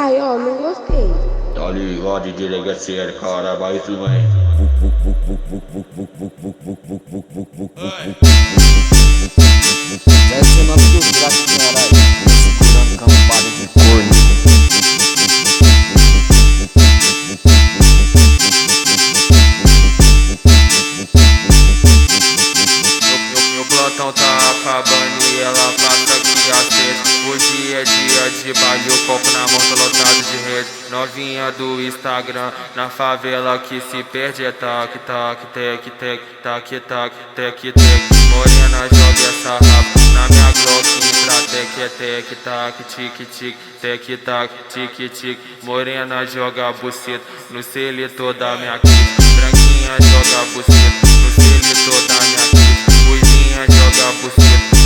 Ai, ó, não gostei. Tá ligado, delegacia, cara, vai isso, mãe. Esse é o nome do gato, caralho. Segurando campada de corno. Meu plantão tá acabando e ela passa aqui a sede. Hoje é dia de baile, o copo na mão, tô lotado de rede. Novinha do Instagram, na favela que se perde é tac, tac, tec, tec, tac, tac, tec, tec. Morena joga essa rapa na minha Glock pra tec, tec, tac, tic, tic, tec, tac, tic, tic. Morena joga buceta no seletor da minha kit. Branquinha joga buceta no seletor da minha kit. Ruivinha joga buceta